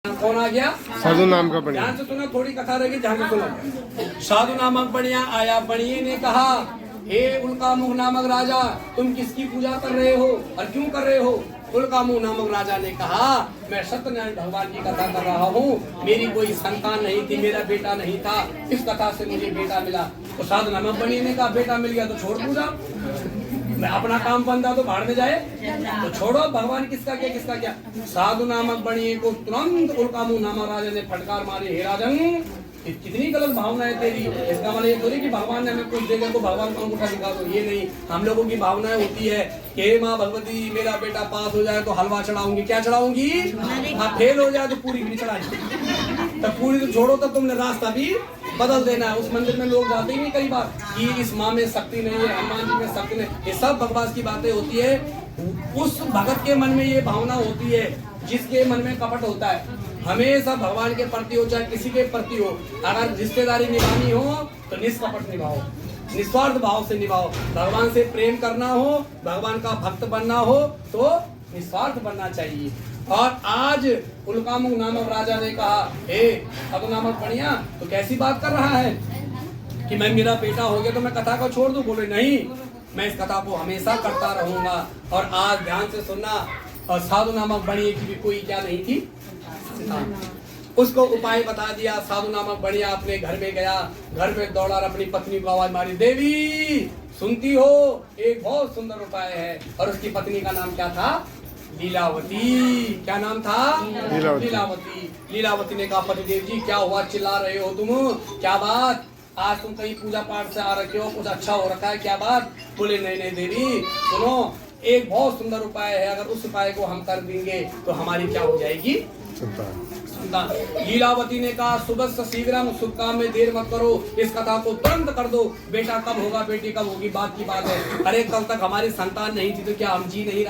कौन आ गया? साधु नाम का बढ़िया। ध्यान से सुनो, थोड़ी कथा रहेगी, ध्यान से सुनो। साधु नामक बढ़िया आया। बढ़िया ने कहा, हे उल्कामुख नामक राजा, तुम किसकी पूजा कर रहे हो और क्यों कर रहे हो? उल्कामुख नामक राजा ने कहा, मैं सत्यनारायण भगवान की कथा कर रहा हूँ। मेरी कोई संतान नहीं थी, मेरा बेटा नहीं था, इस कथा से मुझे बेटा मिला। तो साधु नामक बढ़िया ने कहा, बेटा मिल गया तो छोड़ पूजा, मैं अपना काम बंदा तो भाड़ में जाए, तो छोड़ो, भगवान किसका क्या किसका क्या। साधु नामक बढ़िए को तुरंत उल्कामुख नामक राजा ने फटकार मारी, हे राजन, कितनी गलत भावना है तेरी। इसका मतलब ये थोड़ी कि भगवान ने हमें कुछ देगा तो भगवान को अंगूठा दिखा दो, ये नहीं। हम लोगों की भावनाएं होती है कि हे माँ भगवती, मेरा बेटा पास हो जाए तो हलवा चढ़ाऊंगी। क्या चढ़ाऊंगी? हाँ, फेल हो जाए तो पूरी भी चढ़ाई। तब पूरी तो छोड़ो, तब तुमने रास्ता भी बदल देना है। उस मंदिर में लोग जाते ही नहीं कई बार कि इस माँ में शक्ति नहीं है, हनुमान जी में शक्ति नहीं, ये सब बकवास की बातें होती है। उस भगत के मन में ये भावना होती है जिसके मन में कपट होता है। हमेशा भगवान के प्रति हो चाहे किसी के प्रति हो, अगर रिश्तेदारी निभानी हो तो निष्कपट निभाओ, निस्वार्थ भाव से निभाओ। भगवान से प्रेम करना हो, भगवान का भक्त बनना हो तो निस्वार्थ बनना चाहिए। और आज उल्कामुख नामक राजा ने कहा, हे साधु नामक बढ़िया, तो कैसी बात कर रहा है कि मैं मेरा बेटा हो गया तो मैं कथा को छोड़ दूं? बोले नहीं, मैं इस कथा को हमेशा करता रहूंगा। और आज ध्यान से सुनना, और साधु नामक बढ़िया की भी कोई क्या नहीं थी, उसको उपाय बता दिया। साधु नामक बढ़िया अपने घर में गया, घर में दौड़ा और अपनी पत्नी को आवाज मारी, देवी सुनती हो, एक बहुत सुंदर उपाय है। और उसकी पत्नी का नाम क्या था? लीलावती। क्या नाम था? लीलावती। लीलावती ने कहा, पतिदेव जी क्या हुआ, चिल्ला रहे हो तुम, क्या बात? आज तुम कहीं पूजा पाठ से आ रखे हो, कुछ अच्छा हो रखा है, क्या बात? बोले नहीं नहीं देवी, सुनो, एक बहुत सुंदर उपाय है, अगर उस उपाय को हम कर देंगे तो हमारी क्या हो जाएगी? संतान। लीलावती ने कहा, सुबह से शीघ्र, शुभ काम में देर मत करो, इस कथा को तुरंत कर दो। बेटा कब होगा, बेटी कब होगी, बात की बात है। अरे कल तक हमारी संतान नहीं थी तो क्या हम जी नहीं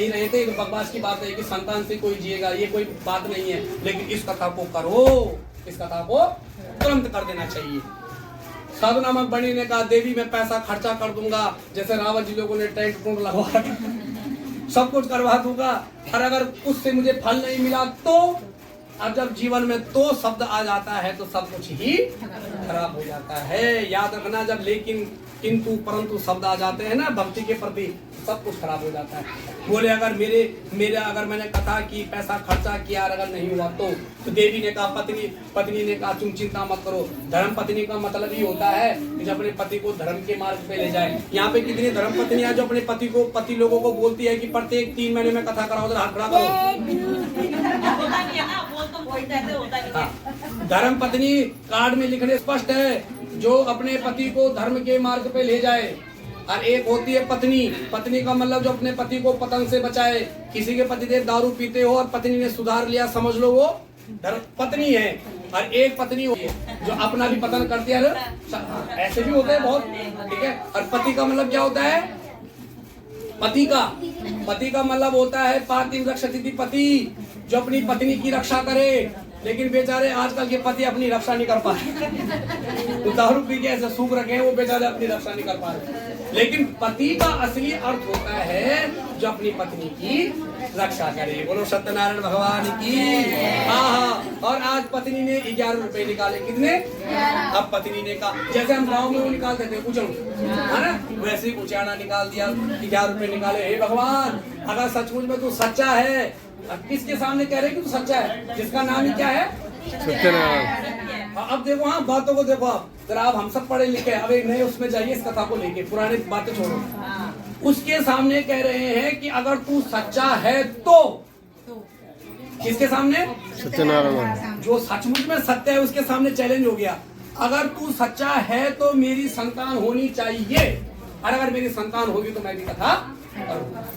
रहे थे? तो बकवास की बात है कि संतान से कोई जिएगा, ये कोई बात नहीं है। लेकिन इस कथा को करो, इस कथा को तुरंत कर देना चाहिए। साधु नामक बनी ने कहा, देवी मैं पैसा खर्चा कर दूंगा, जैसे रावत जी लोगों ने टेंट टूंट लगवा रखा, सब कुछ करवा दूंगा। और अगर उससे मुझे फल नहीं मिला तो, अब जब जीवन में तो शब्द आ जाता है तो सब कुछ ही खराब हो जाता है। याद रखना, जब लेकिन, किंतु, परंतु शब्द आ जाते हैं ना भक्ति के प्रति, सब कुछ खराब हो जाता है। बोले अगर अगर मैंने कथा की, पैसा खर्चा किया, अगर नहीं हुआ तो देवी ने कहा, पत्नी ने कहा, तुम चिंता मत करो। धर्म पत्नी का मतलब ही होता है कि जो अपने पति को धर्म के मार्ग पे ले जाए। यहाँ पे कितनी धर्म पत्नियां जो अपने पति लोगों को बोलती है कि प्रत्येक 3 महीने में कथा कराओ, हाथ खड़ा करो। धर्म पत्नी कार्ड में लिखने स्पष्ट है, जो अपने पति को धर्म के मार्ग पे ले जाए। और एक होती है पत्नी का मतलब जो अपने पति को पतन से बचाए। किसी के पतिदेव दारू पीते हो और पत्नी ने सुधार लिया, समझ लो वो पत्नी है। और एक पत्नी होती है जो अपना भी पतन करती है, ऐसे भी होते हैं बहुत, ठीक है। और पति का मतलब क्या होता है? पति का मतलब होता है पातिम रक्षति पति, जो अपनी पत्नी की रक्षा करे। लेकिन बेचारे आजकल के पति अपनी रक्षा नहीं कर पा रहे, तो दारू पी के ऐसे सूख रखे हैं, वो बेचारे अपनी रक्षा नहीं कर पा रहे। लेकिन पति का असली अर्थ होता है जो अपनी पत्नी की रक्षा करे। बोलो सत्यनारायण भगवान की। हाँ। और आज पत्नी ने 11 रुपए निकाले। कितने? अब पत्नी ने कहा, जैसे हम गाँव में वो निकालते थे कुछ, है ना, वैसे ही उचाड़ा निकाल दिया, 11 रुपए निकाले। हे भगवान, अगर सचमुच में तू सच्चा है, किसके सामने कह रहे कि तू सच्चा है, जिसका नाम ही क्या है? सत्यनारायण। अब देखो, हाँ बातों को देखो, आप जरा, आप हम सब पढ़े लिखे, अब एक नए उसमें जाइए, इस कथा को लेके, पुरानी बातें छोड़ो। उसके सामने कह रहे हैं कि अगर तू सच्चा है तो, किसके सामने? सत्यनारायण। जो सचमुच में सत्य है उसके सामने चैलेंज हो गया, अगर तू सच्चा है तो मेरी संतान होनी चाहिए, और अगर मेरी संतान होगी तो मैं भी कथा करूंगा।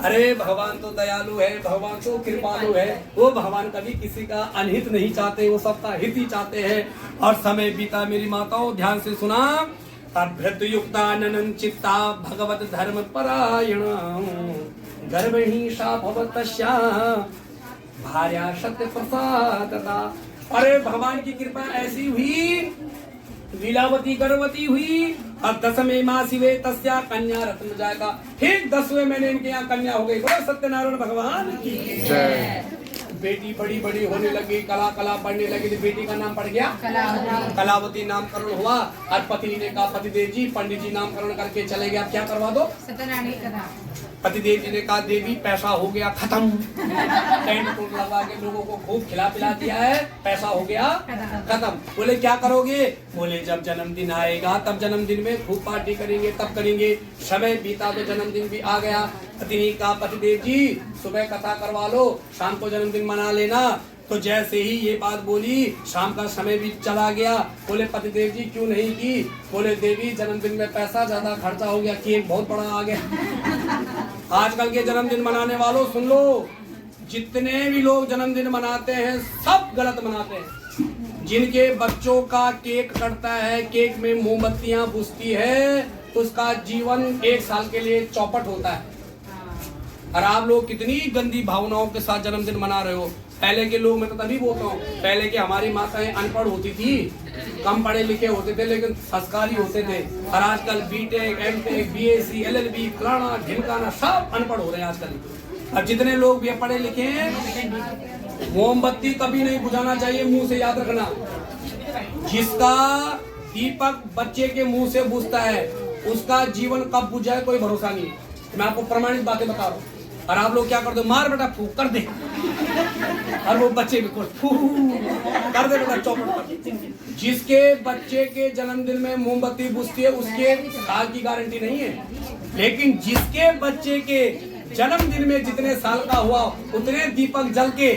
अरे भगवान तो दयालु है, भगवान तो कृपालु है, वो भगवान कभी किसी का अनहित नहीं चाहते, वो सबका हित ही चाहते हैं। और समय बीता, मेरी माताओं ध्यान से सुना, अभ्यत युक्ताननं चित्ता भगवत धर्म परायण, गर्भणी सा भवतस्या भार्या सत्य प्रसादता। अरे भगवान की कृपा ऐसी हुई, लीलावती गर्भवती हुई, अब 10वें माह शिवे तस्या कन्या रत्न जाएगा। ठीक 10वें महीने इनके यहाँ कन्या हो गई। बोलो सत्यनारायण भगवान की जय। बेटी बड़ी बड़ी होने लगी, कला कला पढ़ने लगी, तो बेटी का नाम पड़ गया कलावती, नामकरण हुआ। और पति ने कहा पतिदेव जी पंडित जी नामकरण करके चले गए, अब क्या करवा दो? पतिदेव जी ने कहा देवी पैसा हो गया खत्म, टेंट टूट लगा के लोगों को खूब खिला पिला दिया है, पैसा हो गया खत्म। बोले क्या करोगे? बोले जब जन्मदिन आएगा तब जन्मदिन में खूब पार्टी करेंगे, तब करेंगे। समय बीता तो जन्मदिन भी आ गया। पति ने कहा पतिदेव जी सुबह कथा करवा लो, शाम को जन्मदिन मना लेना। तो जैसे ही ये बात बोली शाम का समय भी चला गया। बोले पतिदेव जी क्यों नहीं की? बोले देवी जन्मदिन में पैसा ज्यादा खर्चा हो गया, केक बहुत बड़ा आ गया। आजकल के जन्मदिन मनाने वालों सुन लो, जितने भी लोग जन्मदिन मनाते हैं सब गलत मनाते हैं। जिनके बच्चों का केक कटता है, केक में मोमबत्तियां बुझती है, उसका जीवन 1 साल के लिए चौपट होता है। और आप लोग कितनी गंदी भावनाओं के साथ जन्मदिन मना रहे हो। पहले के लोग, मैं तो तभी बोलता हूँ, पहले के हमारी माताएं अनपढ़ होती थी, कम पढ़े लिखे होते थे लेकिन संस्कारी होते थे। और आजकल बीटेक, एमटेक, बीएससी, एलएलबी, फलाना ढिमकाना सब अनपढ़ हो रहे हैं आजकल। अब जितने लोग भी पढ़े लिखे हैं, मोमबत्ती कभी नहीं बुझाना चाहिए, मुंह से याद रखना। जिसका दीपक बच्चे के मुंह से बुझता है उसका जीवन कब बुझ जाए कोई भरोसा नहीं। मैं आपको प्रमाणित बातें बता रहा हूँ। और आप लोग क्या करते हो? मार बेटा फूक कर दे, और वो बच्चे भी कर दे बेटा चौपट कर। जिसके बच्चे के जन्मदिन में मोमबत्ती बुझती है उसके साल की गारंटी नहीं है, लेकिन जिसके बच्चे के जन्मदिन में जितने साल का हुआ उतने दीपक जल के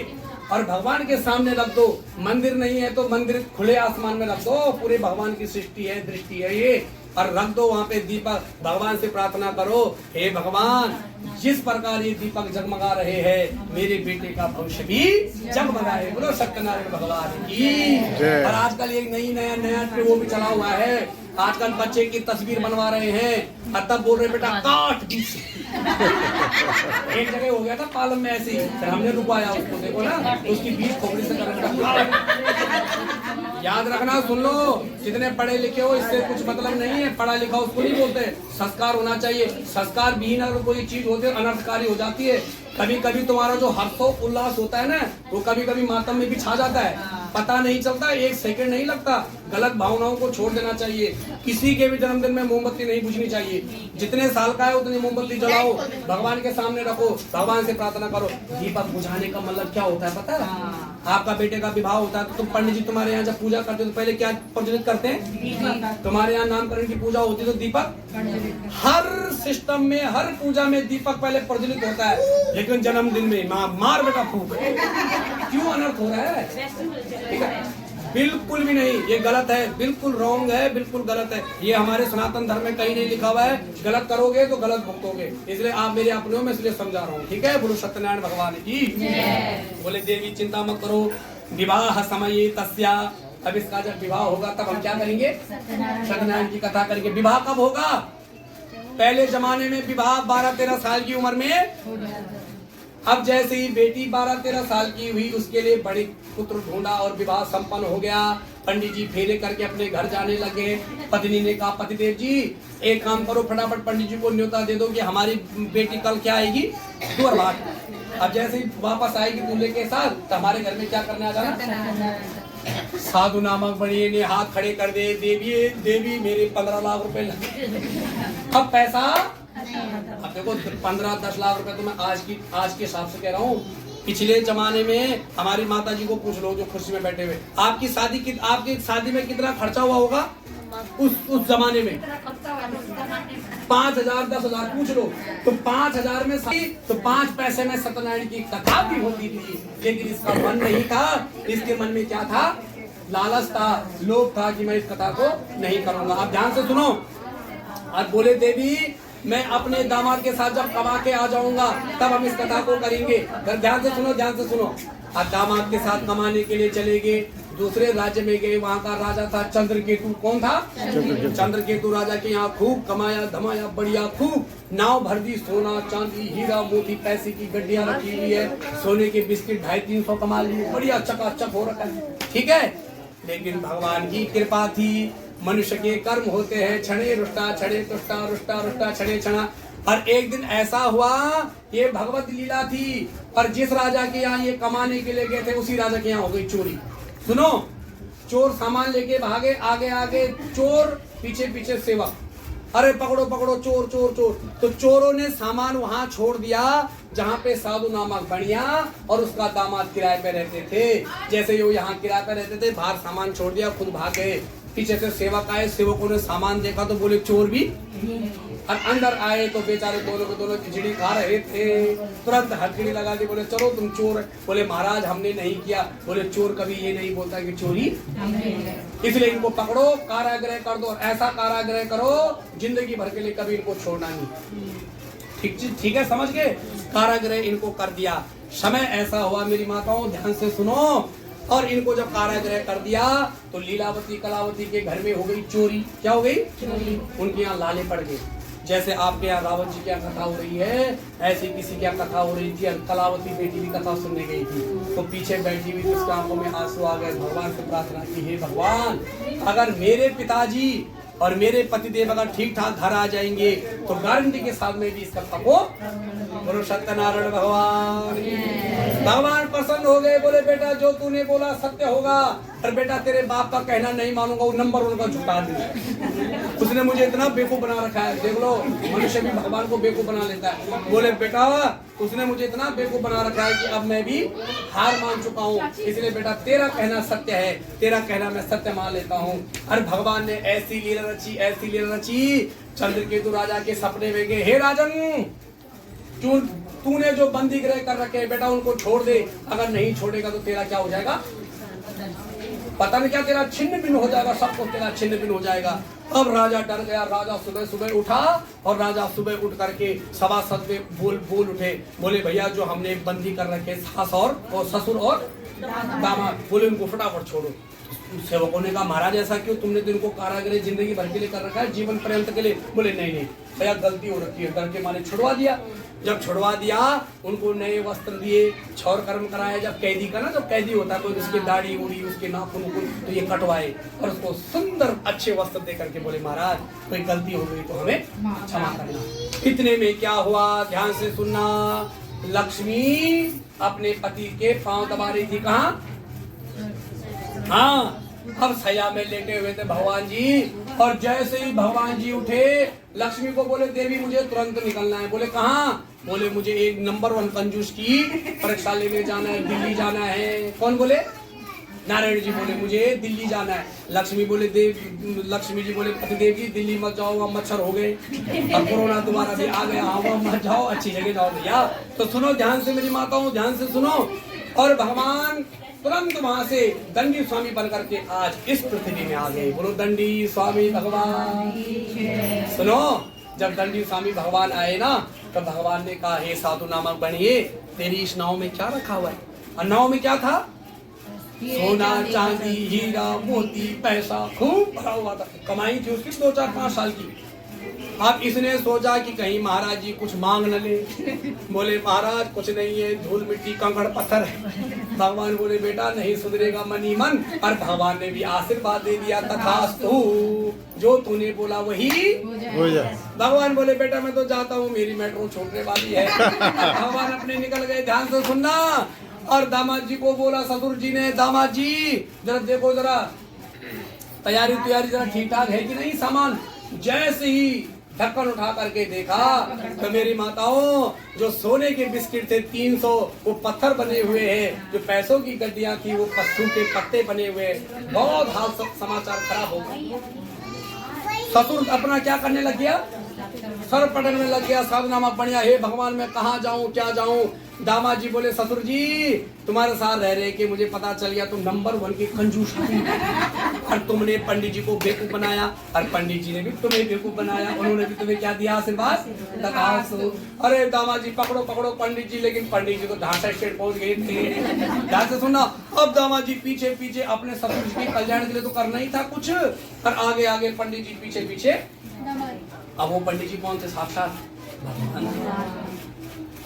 और भगवान के सामने रख दो। मंदिर नहीं है तो मंदिर खुले आसमान में रख दो, पूरे भगवान की सृष्टि है, दृष्टि है ये, और रख दो वहाँ पे दीपक। भगवान से प्रार्थना करो, हे भगवान जिस प्रकार ये दीपक जगमगा रहे हैं मेरे बेटे का भविष्य भी जगमगाए। बोलो सत्यनारायण भगवान की। और आजकल एक नया वो भी चला हुआ है, आजकल बच्चे की तस्वीर बनवा रहे हैं और तब बोल रहे बेटा काट बीच। एक जगह हो गया था पालम में ऐसी, फिर हमने रुकवाया उसको, देखो ना उसकी बीच खोपड़ी से याद रखना। सुन लो, जितने पढ़े लिखे हो इससे कुछ मतलब नहीं है, पढ़ा लिखा उसको नहीं बोलते, संस्कार होना चाहिए। संस्कार विहीन अगर कोई चीज होती है अनर्थकारी हो जाती है। कभी कभी तुम्हारा जो हर्षो उल्लास होता है ना, वो कभी कभी मातम में भी छा जाता है, पता नहीं चलता, 1 सेकंड नहीं लगता। गलत भावनाओं को छोड़ देना चाहिए। किसी के भी जन्मदिन में मोमबत्ती नहीं बुझनी चाहिए। जितने साल का है उतनी मोमबत्ती जलाओ, भगवान के सामने रखो, भगवान से प्रार्थना करो। दीपक बुझाने का मतलब क्या होता है पता है? आपका बेटे का विवाह होता है तो तुम पंडित जी तुम्हारे यहाँ जब पूजा करते हो तो पहले क्या प्रज्वलित करते हैं? तुम्हारे यहाँ नामकरण की पूजा होती है तो दीपक, हर सिस्टम में हर पूजा में दीपक पहले प्रज्वलित होता है, लेकिन जन्मदिन में मार बेटा फूक। क्यों अनर्थ हो रहा है? ठीक है, बिल्कुल भी नहीं, ये गलत है, बिल्कुल रॉन्ग है, बिल्कुल गलत है। ये हमारे सनातन धर्म में कहीं नहीं लिखा हुआ है। गलत करोगे तो गलत भुगतोगे, इसलिए आप मेरे अपने हो, मैं इसलिए समझा रहा हूँ। ठीक है, बोलो सत्यनारायण भगवान की। बोले देवी चिंता मत करो, विवाह समय तस्या। अब इसका जब विवाह होगा तब हम क्या करेंगे? सत्यनारायण की कथा करेंगे। विवाह कब होगा? पहले जमाने में विवाह 12-13 साल की उम्र में। अब जैसे ही बेटी 12-13 साल की हुई उसके लिए बड़े पुत्र ढूंढा और विवाह संपन्न हो गया। पंडित जी फेरे करके अपने घर जाने लगे। पत्नी ने कहा पतिदेव जी एक काम करो, फटाफट पंडित जी को न्योता दे दो कि हमारी बेटी कल क्या आएगी, दूर बात। अब जैसे ही वापस आएगी दूल्हे के साथ तो हमारे घर में क्या करने आ जाना? साधु नामक बड़िए ने हाथ खड़े कर दे, देवी मेरे 15 लाख रुपए लगे। अब पैसा, अब देखो 15-10 लाख रुपए तो मैं आज के हिसाब से कह रहा हूँ। पिछले जमाने में हमारी माता जी को पूछ लो जो खुर्सी में बैठे हुए, आपकी शादी में कितना खर्चा हुआ होगा उस जमाने में? 5,000 10,000 पूछ लो तो 5,000 में तो 5 पैसे में सत्यनारायण की कथा भी होती थी। लेकिन इसका मन नहीं था, इसके मन में क्या था? लालच था, लोभ था कि मैं इस कथा को नहीं करूंगा। आप ध्यान से सुनो। आज बोले देवी मैं अपने दामाद के साथ जब कमा के आ जाऊंगा तब हम इस कथा को करेंगे। ध्यान से सुनो। अब दामाद के साथ कमाने के लिए चले गए, दूसरे राज्य में गए। वहाँ का राजा था चंद्रकेतु। कौन था? चंद्रकेतु राजा के यहाँ खूब कमाया धमाया, बढ़िया खूब नाव भर दी, सोना चांदी हीरा मोती पैसे की गड्डियां रखी हुई है, सोने के बिस्किट 250-300 कमा लिए, बढ़िया चकाचक हो रखा है। ठीक है, लेकिन भगवान की कृपा थी। मनुष्य के कर्म होते हैं, क्षणे रुष्टा क्षणे तुष्टा रुष्टा रुष्टा क्षणे क्षणा। और एक दिन ऐसा हुआ, ये भगवत लीला थी, और जिस राजा के यहाँ ये कमाने के लिए गए थे उसी राजा के यहाँ हो गई चोरी। सुनो, चोर सामान लेके भागे, आगे आगे चोर, पीछे पीछे सेवक, अरे पकड़ो पकड़ो चोर चोर चोर। तो चोरों ने सामान वहां छोड़ दिया जहां पे साधु नामक बढ़िया और उसका दामाद किराए पे रहते थे। जैसे वो यहाँ किराए पे रहते थे, बाहर सामान छोड़ दिया, खुद भाग गए। पीछे से सेवक आए, सेवकों ने सामान देखा तो बोले चोर भी, और अंदर आए तो बेचारे दोनों के दोनों खिचड़ी खा रहे थे। तुरंत हथकड़ी लगा दी, बोले चलो तुम चोर है। बोले महाराज हमने नहीं किया। बोले चोर कभी ये नहीं बोलता कि चोरी, इसलिए इनको पकड़ो, कारागृह कर दो, और ऐसा कारागृह करो जिंदगी भर के लिए कभी इनको छोड़ना नहीं। ठीक है, समझ गए? कारागृह इनको कर दिया। समय ऐसा हुआ मेरी माताओं, ध्यान से सुनो, और इनको जब कारागृह कर दिया तो लीलावती कलावती के घर में हो गई चोरी। क्या हो गई? चोरी। उनके यहाँ लाले पड़ गए। जैसे आपके यहाँ रावण जी की यहाँ कथा हो रही है, ऐसी किसी की यहाँ कथा हो रही थी। कलावती बेटी भी कथा सुनने गई थी, तो पीछे बैठी हुई उसके आंखों में आंसू आ गए। भगवान से प्रार्थना की, हे भगवान, अगर मेरे पिताजी और मेरे पतिदेव अगर ठीक ठाक घर आ जाएंगे तो गारंटी के साथ में भी इसका खपो। बोलो सत्यनारायण भगवान। भगवान प्रसन्न हो गए, बोले बेटा जो तूने बोला सत्य होगा, और बेटा तेरे बाप का कहना नहीं मानूंगा, वो नंबर उनका झुका दूंगा। उसने मुझे इतना बेवकूफ बना रखा है, देख लो मनुष्य भी भगवान को बेवकूफ बना लेता है। बोले बेटा उसने मुझे इतना बेवकूफ बना रखा है कि अब मैं भी हार मान चुका हूँ, इसलिए बेटा तेरा कहना सत्य है, तेरा कहना मैं सत्य मान लेता हूँ। अरे भगवान ने ऐसी लीला रची, ऐसी लीला रची, चंद्रकेतु राजा के सपने में गए, हे राजन तूने जो बंदी गृह कर रखे हैं बेटा उनको छोड़ दे, अगर नहीं छोड़ेगा तो तेरा क्या हो जाएगा, पता नहीं क्या तेरा छिन्न भिन्न हो जाएगा, सब कुछ तेरा छिन्न भिन्न हो जाएगा। अब राजा डर गया। राजा सुबह सुबह उठा, और राजा सुबह उठ करके सभासद में बोल उठे, बोले भैया जो हमने बंदी कर रखे सास और ससुर और दामाद, बोले उनको फटाफट छोड़ो। सेवकों ने कहा महाराज ऐसा क्यों, तुमने तो इनको कारागृह जिंदगी भर के लिए कर रखा है, जीवन पर्यंत के लिए। बोले नहीं नहीं भैया गलती हो रखी है, डर के मारे छुड़वा दिया। जब छुड़वा दिया उनको नए वस्त्र दिए, क्षौर कर्म कराया। जब कैदी का ना, जब कैदी होता है कोई, उसकी दाढ़ी उड़ी, उसके नाखून तो ये कटवाए और उसको सुंदर अच्छे वस्त्र दे करके बोले महाराज कोई गलती हो गई तो हमें क्षमा करना। इतने में क्या हुआ, ध्यान से सुनना, लक्ष्मी अपने पति के पांव दबा रही थी। कहाँ? हाँ, अब सया में लेटे हुए थे भगवान जी, और जैसे ही भगवान जी उठे लक्ष्मी को बोले देवी मुझे तुरंत निकलना है। बोले कहाँ? बोले मुझे एक नंबर 1 कंजूस की परीक्षा लेने जाना है, दिल्ली जाना है। कौन बोले? नारायण जी बोले मुझे दिल्ली जाना है। लक्ष्मी जी बोले पतिदेव जी दिल्ली मत जाओ, अब मच्छर हो गए और कोरोना दोबारा भी आ गया, हाँ मत जाओ, अच्छी जगह जाओ भैया। तो सुनो ध्यान से मेरी माताओं, ध्यान से सुनो। और भगवान तुरंत वहां से दंडी स्वामी बनकर के आज इस पृथ्वी में आ गए। बोलो दंडी स्वामी भगवान। सुनो, जब दंडी स्वामी भगवान आए ना, तो भगवान ने कहा हे साधु नामक बनिए, तेरी इस नाव में क्या रखा हुआ है? और नाव में क्या था? सोना चांदी हीरा मोती पैसा खूब भरा हुआ था। कमाई थी उसकी 2 4 5 साल की। अब इसने सोचा कि कहीं महाराज जी कुछ मांग न ले। बोले महाराज कुछ नहीं है, धूल मिट्टी कंकड़ पत्थर है। भगवान बोले बेटा नहीं सुधरेगा मनी मन, और भगवान ने भी आशीर्वाद दे दिया, तथास्तु, जो तूने बोला वही हो जाए। भगवान बोले बेटा मैं तो जाता हूँ, मेरी मेट्रो छूटने वाली है। भगवान अपने निकल गए। ध्यान से सुनना। और दामाद जी को बोला ससुर जी ने, दामाद जी जरा देखो, जरा तैयारी जरा ठीक ठाक है कि नहीं सामान। जैसे ही ढक्कन उठा करके देखा तो मेरी माताओं जो सोने के बिस्किट थे 300 वो पत्थर बने हुए हैं, जो पैसों की गड्डियां थी वो पशु के पत्ते बने हुए। बहुत हाल समाचार खराब हो गए। ससुर अपना क्या करने लग गया, सर पटन में लग गया, साधुनामा बढ़िया, हे भगवान मैं कहाँ जाऊँ क्या जाऊँ। दामाद जी बोले ससुर जी तुम्हारे साथ रह रहे कि मुझे पता चल गया तुम नंबर 1 की कंजूस और तुमने पंडित जी को बेवकूफ बनाया, और पंडित जी ने भी तुम्हें बेवकूफ बनाया। उन्होंने भी तुम्हें क्या दिया, आशीर्वाद। अरे दामाद जी पकड़ो पकड़ो पंडित जी, लेकिन पंडित जी तो ढांसा स्टेट पहुंच गए थे। ध्यान से सुनना। अब दामाद जी पीछे पीछे अपने ससुर जी के कल्याण के लिए तो करना ही था कुछ, और आगे आगे पंडित जी पीछे पीछे। अब वो पंडित जी कौन थे? साक्षात भगवान।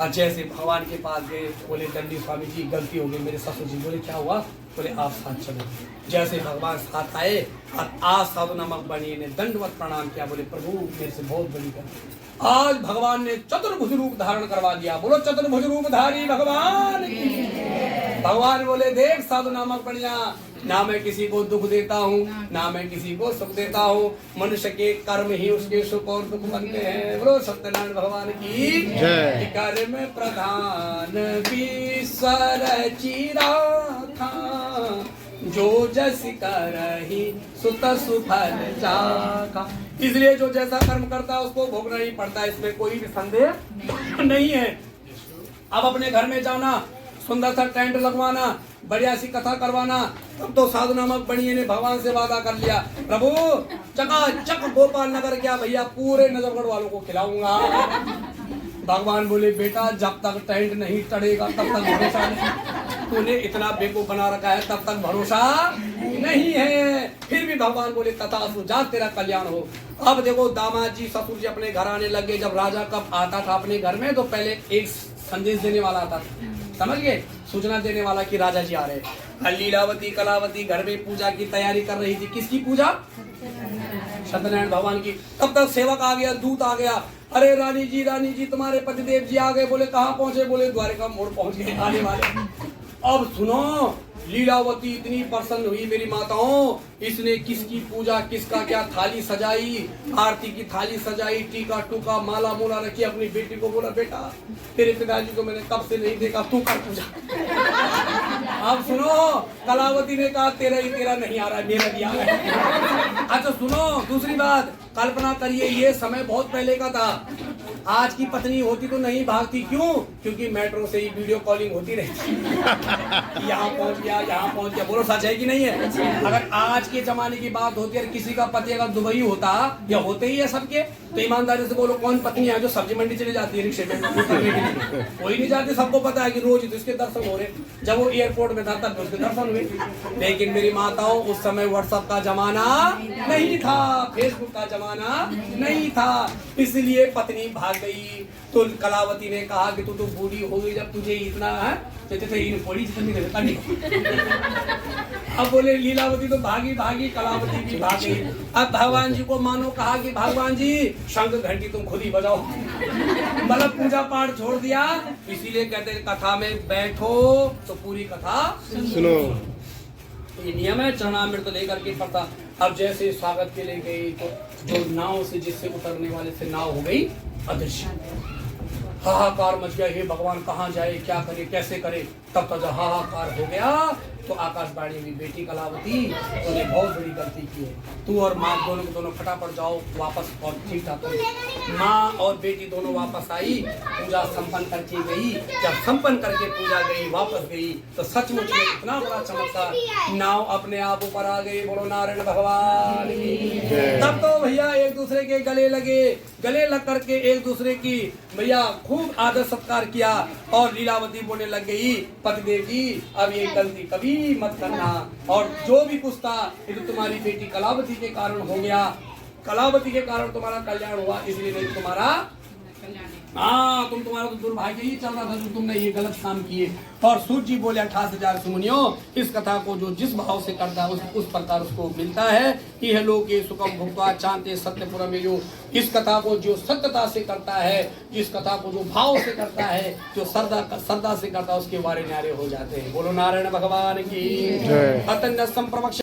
और जैसे भगवान के पास गए, बोले दंडी स्वामी जी गलती हो गई मेरे ससुर जी। बोले क्या हुआ? बोले आप साथ चलो। जैसे भगवान साथ आए और आज साधु नामक बनी ने दंडवत प्रणाम किया, बोले प्रभु मेरे से बहुत बड़ी गलती, आज भगवान ने चतुर्भुज रूप धारण करवा दिया। बोलो चतुर्भुज रूप धारी भगवान की। भगवान बोले देख साधु नामक बढ़िया, ना मैं किसी को दुख देता हूँ ना मैं किसी को सुख देता हूँ, मनुष्य के कर्म ही उसके सुख और दुख बनते हैं। बोलो सत्यनारायण भगवान की जय। कर्म प्रधान विसर चिरा था, जो जस करहि सुत सुफल चाखा। इसलिए जो जैसा कर्म करता है उसको भोगना ही पड़ता है, इसमें कोई भी संदेह नहीं है। अब अपने घर में जाना, सुंदर सा टेंट लगवाना, बढ़िया सी कथा करवाना। तब तो साधु नामक बनिए ने भगवान से वादा कर लिया, प्रभु चकाचक गोपाल नगर क्या भैया पूरे नजरगढ़ वालों को खिलाऊंगा। भगवान बोले बेटा जब तक टेंट नहीं चढ़ेगा तब तक भरोसा नहीं, तूने इतना बेवकूफ बना रखा है तब तक भरोसा नहीं है। फिर भी भगवान बोले तथास्तु, जा तेरा कल्याण हो। अब देखो दामाद जी ससुर जी अपने घर आने लगे। जब राजा कब आता था अपने घर में तो पहले एक संदेश देने वाला आता था, समझ गए, सूचना देने वाला कि राजा जी आ रहे हैं। लीलावती कलावती घर में पूजा की तैयारी कर रही थी। किसकी पूजा? सत्यनारायण भगवान की। तब तक सेवक आ गया, दूत आ गया, अरे रानी जी तुम्हारे पतिदेव जी आ गए। बोले कहाँ पहुंचे? बोले द्वारिका मोड़ पहुंच गए आने वाले। अब सुनो, लीलावती इतनी प्रसन्न हुई मेरी माताओं, इसने किसकी पूजा, किसका क्या थाली सजाई, आरती की थाली सजाई, टीका टूका माला मोला रखी। अपनी बेटी को बोला बेटा तेरे पिताजी को मैंने कब से नहीं देखा, तू कर पूजा। अब सुनो, कलावती ने कहा तेरा ही तेरा नहीं आ रहा, मेरा भी आ रहा है। अच्छा सुनो, दूसरी बात, कल्पना करिए ये समय बहुत पहले का था। आज की पत्नी होती तो नहीं भागती, क्यों? क्योंकि मेट्रो से ही वीडियो कॉलिंग होती रहती। यहाँ पहुंच गया, यहाँ पहुंच गया। बोलो सच है कि नहीं है? अगर आज के जमाने की बात होती है, किसी का पति अगर दुबई होता या होते ही है सबके, तो ईमानदारी से बोलो कौन पत्नी है जो सब्जी मंडी चली जाती है रिक्शे में? कोई नहीं जाती। सबको पता है कि रोज इसके दर्शन हो रहे। जब वो एयरपोर्ट में था तब उसके दर्शन हुए। लेकिन मेरी माताओं उस समय व्हाट्सएप का जमाना नहीं था, फेसबुक का जमाना नहीं था, इसलिए पत्नी भाग गई। तो कलावती ने कहा कि तू तो बूढ़ी हो गई, जब तुझे इतना है अब बोले लीलावती तो भागी भागी, कलावती भी भागी। अब भगवान जी को मानो कहा कि भगवान जी शंख घंटी तुम खुद ही बजाओ। मतलब पूजा पाठ छोड़ दिया। इसीलिए कहते हैं कथा में बैठो तो पूरी कथा सुनो। ये नियम है, चरणामृत लेकर के पड़ता। अब जैसे स्वागत के लिए गई तो जो नाव से जिससे उतरने वाले से नाव हो गई अदृश्य। हाहाकार मच गया, हे भगवान कहाँ जाए, क्या करे, कैसे करे। तब तक जब हाहाकार हो गया तो आकाशवाणी हुई, बेटी कलावती तूने बहुत बड़ी गलती की है, तू और माँ दोनों फटाफट जाओ वापस और ठीक ठाक करो। माँ और बेटी दोनों वापस आई, पूजा संपन्न करके गई। जब संपन्न करके पूजा गई वापस गई तो सचमुच में इतना बड़ा चमत्कार, नाव अपने आप ऊपर आ गई। बोलो नारायण भगवान की। तब तो भैया एक दूसरे के गले लगे, गले लग करके एक दूसरे की भैया खूब आदर सत्कार किया। और लीलावती बोलने लग गई पतिदेव जी अब ये गलती कभी मत करना, और जो भी कुछ था ये तो तुम्हारी बेटी कलावती के कारण हो गया, कलावती के कारण तुम्हारा कल्याण हुआ, इसलिए नहीं तुम्हारा हाँ तुम्हारा तो दुर्भाग्य ही चल रहा था जो तुमने ये गलत काम किए। और सूर्य जी बोले 28,000 सुमुनियों, इस कथा को जो जिस भाव से करता है उस प्रकार उसको मिलता है। यह लोग ये सुखम भुक्त्वा चांते सत्यपुरम में, जो इस कथा को जो सत्यता से करता है, जिस कथा को जो भाव से करता है, जो श्रद्धा से करता है, उसके बारे न्यारे हो जाते हैं। बोलो नारायण भगवान की।